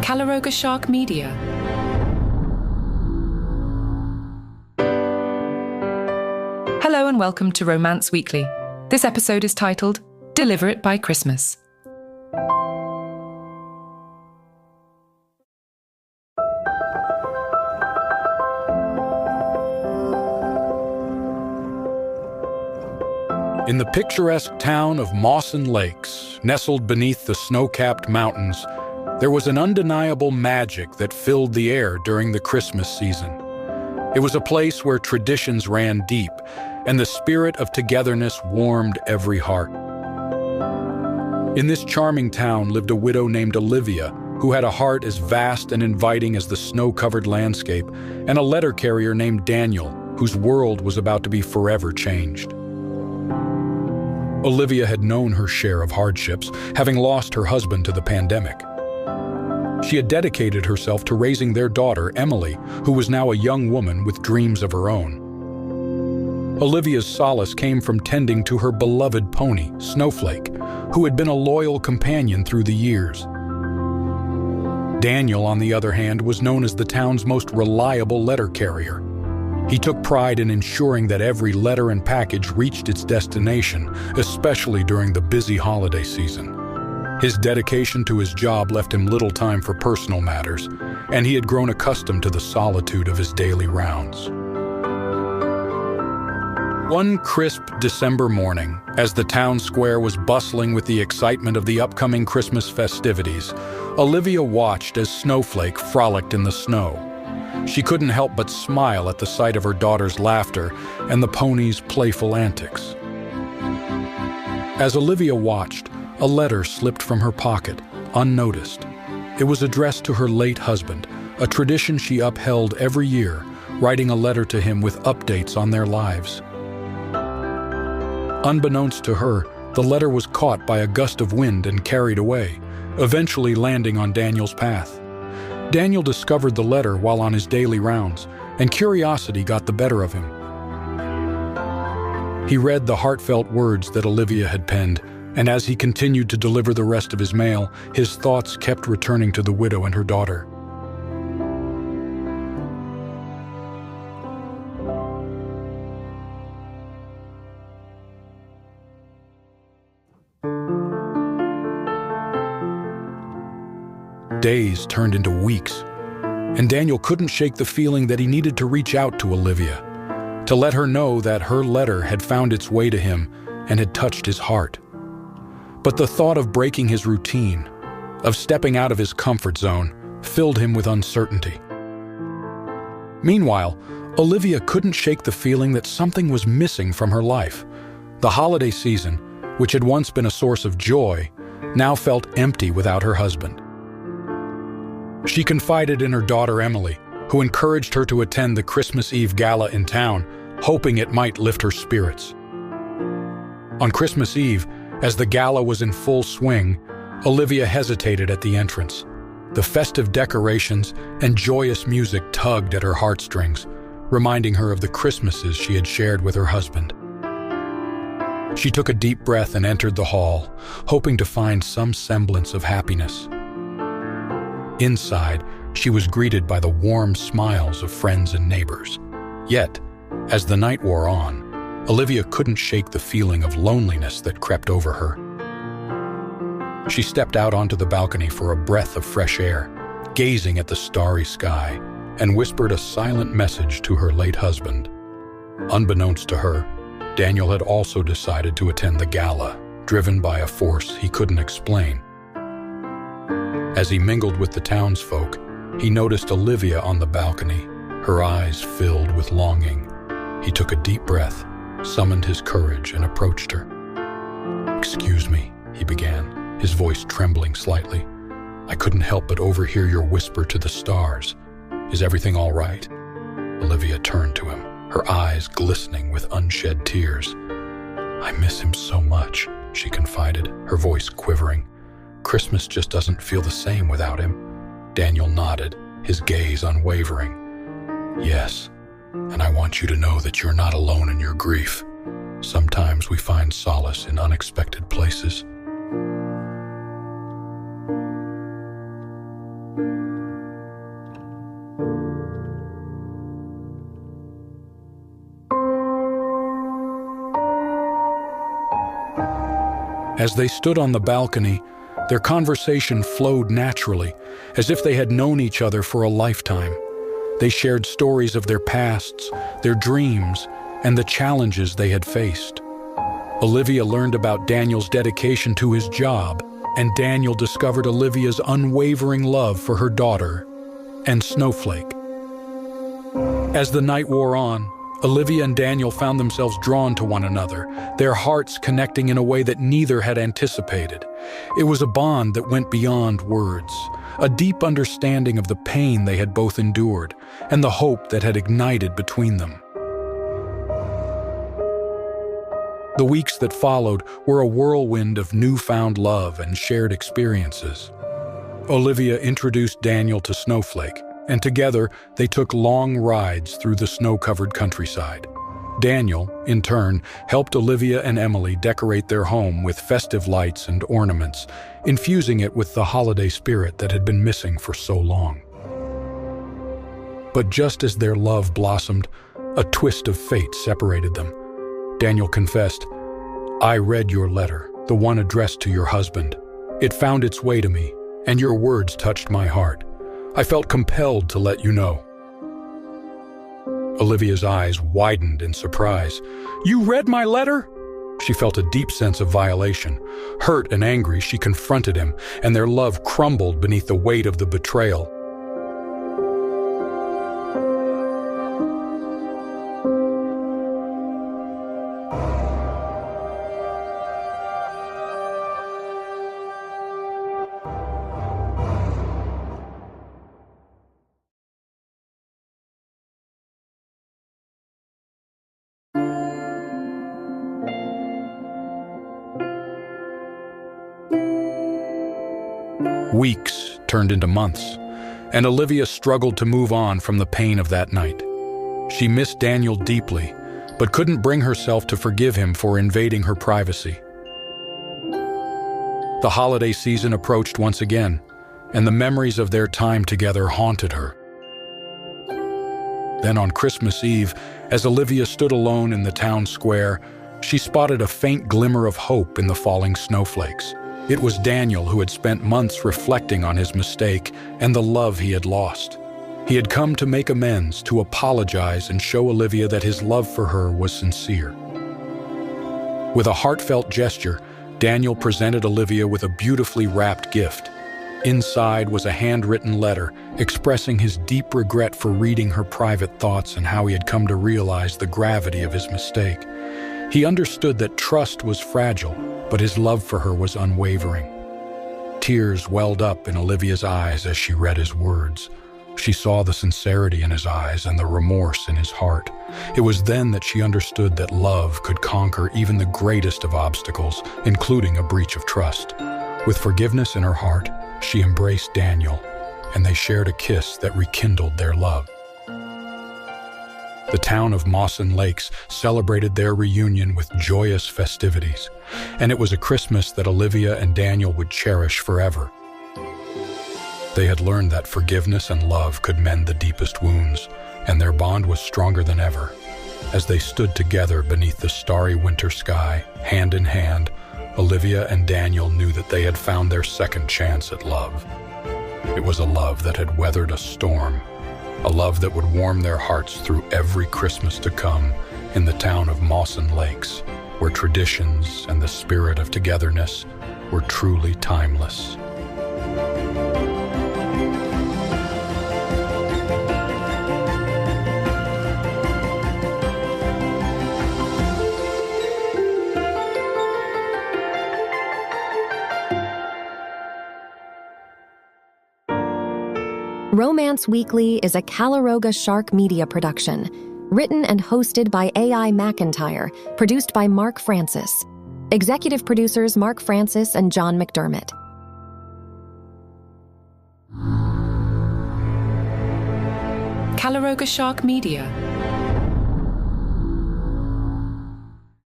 Calaroga Shark Media. Hello and welcome to Romance Weekly. This episode is titled, Deliver It by Christmas. In the picturesque town of Mawson Lakes, nestled beneath the snow-capped mountains, there was an undeniable magic that filled the air during the Christmas season. It was a place where traditions ran deep, and the spirit of togetherness warmed every heart. In this charming town lived a widow named Olivia, who had a heart as vast and inviting as the snow-covered landscape, and a letter carrier named Daniel, whose world was about to be forever changed. Olivia had known her share of hardships, having lost her husband to the pandemic. She had dedicated herself to raising their daughter, Emily, who was now a young woman with dreams of her own. Olivia's solace came from tending to her beloved pony, Snowflake, who had been a loyal companion through the years. Daniel, on the other hand, was known as the town's most reliable letter carrier. He took pride in ensuring that every letter and package reached its destination, especially during the busy holiday season. His dedication to his job left him little time for personal matters, and he had grown accustomed to the solitude of his daily rounds. One crisp December morning, as the town square was bustling with the excitement of the upcoming Christmas festivities, Olivia watched as Snowflake frolicked in the snow. She couldn't help but smile at the sight of her daughter's laughter and the pony's playful antics. As Olivia watched, a letter slipped from her pocket, unnoticed. It was addressed to her late husband, a tradition she upheld every year, writing a letter to him with updates on their lives. Unbeknownst to her, the letter was caught by a gust of wind and carried away, eventually landing on Daniel's path. Daniel discovered the letter while on his daily rounds, and curiosity got the better of him. He read the heartfelt words that Olivia had penned, and as he continued to deliver the rest of his mail, his thoughts kept returning to the widow and her daughter. Days turned into weeks, and Daniel couldn't shake the feeling that he needed to reach out to Olivia, to let her know that her letter had found its way to him and had touched his heart. But the thought of breaking his routine, of stepping out of his comfort zone, filled him with uncertainty. Meanwhile, Olivia couldn't shake the feeling that something was missing from her life. The holiday season, which had once been a source of joy, now felt empty without her husband. She confided in her daughter Emily, who encouraged her to attend the Christmas Eve gala in town, hoping it might lift her spirits. On Christmas Eve, as the gala was in full swing, Olivia hesitated at the entrance. The festive decorations and joyous music tugged at her heartstrings, reminding her of the Christmases she had shared with her husband. She took a deep breath and entered the hall, hoping to find some semblance of happiness. Inside, she was greeted by the warm smiles of friends and neighbors. Yet, as the night wore on, Olivia couldn't shake the feeling of loneliness that crept over her. She stepped out onto the balcony for a breath of fresh air, gazing at the starry sky, and whispered a silent message to her late husband. Unbeknownst to her, Daniel had also decided to attend the gala, driven by a force he couldn't explain. As he mingled with the townsfolk, he noticed Olivia on the balcony, her eyes filled with longing. He took a deep breath, summoned his courage, and approached her. "Excuse me," he began, his voice trembling slightly. "I couldn't help but overhear your whisper to the stars. Is everything all right?" Olivia turned to him, her eyes glistening with unshed tears. "I miss him so much," she confided, her voice quivering. "Christmas just doesn't feel the same without him." Daniel nodded, his gaze unwavering. "Yes, and I want you to know that you're not alone in your grief. Sometimes we find solace in unexpected places." As they stood on the balcony, their conversation flowed naturally, as if they had known each other for a lifetime. They shared stories of their pasts, their dreams, and the challenges they had faced. Olivia learned about Daniel's dedication to his job, and Daniel discovered Olivia's unwavering love for her daughter and Snowflake. As the night wore on, Olivia and Daniel found themselves drawn to one another, their hearts connecting in a way that neither had anticipated. It was a bond that went beyond words, a deep understanding of the pain they had both endured, and the hope that had ignited between them. The weeks that followed were a whirlwind of newfound love and shared experiences. Olivia introduced Daniel to Snowflake, and together they took long rides through the snow-covered countryside. Daniel, in turn, helped Olivia and Emily decorate their home with festive lights and ornaments, infusing it with the holiday spirit that had been missing for so long. But just as their love blossomed, a twist of fate separated them. Daniel confessed, "I read your letter, the one addressed to your husband. It found its way to me, and your words touched my heart. I felt compelled to let you know." Olivia's eyes widened in surprise. "You read my letter?" She felt a deep sense of violation. Hurt and angry, she confronted him, and their love crumbled beneath the weight of the betrayal. Weeks turned into months, and Olivia struggled to move on from the pain of that night. She missed Daniel deeply, but couldn't bring herself to forgive him for invading her privacy. The holiday season approached once again, and the memories of their time together haunted her. Then on Christmas Eve, as Olivia stood alone in the town square, she spotted a faint glimmer of hope in the falling snowflakes. It was Daniel, who had spent months reflecting on his mistake and the love he had lost. He had come to make amends, to apologize and show Olivia that his love for her was sincere. With a heartfelt gesture, Daniel presented Olivia with a beautifully wrapped gift. Inside was a handwritten letter expressing his deep regret for reading her private thoughts and how he had come to realize the gravity of his mistake. He understood that trust was fragile, but his love for her was unwavering. Tears welled up in Olivia's eyes as she read his words. She saw the sincerity in his eyes and the remorse in his heart. It was then that she understood that love could conquer even the greatest of obstacles, including a breach of trust. With forgiveness in her heart, she embraced Daniel, and they shared a kiss that rekindled their love. The town of Mawson Lakes celebrated their reunion with joyous festivities, and it was a Christmas that Olivia and Daniel would cherish forever. They had learned that forgiveness and love could mend the deepest wounds, and their bond was stronger than ever. As they stood together beneath the starry winter sky, hand in hand, Olivia and Daniel knew that they had found their second chance at love. It was a love that had weathered a storm, a love that would warm their hearts through every Christmas to come in the town of Mawson Lakes, where traditions and the spirit of togetherness were truly timeless. Romance Weekly is a Calaroga Shark Media production, written and hosted by A.I. McIntyre, produced by Mark Francis. Executive producers Mark Francis and John McDermott. Calaroga Shark Media.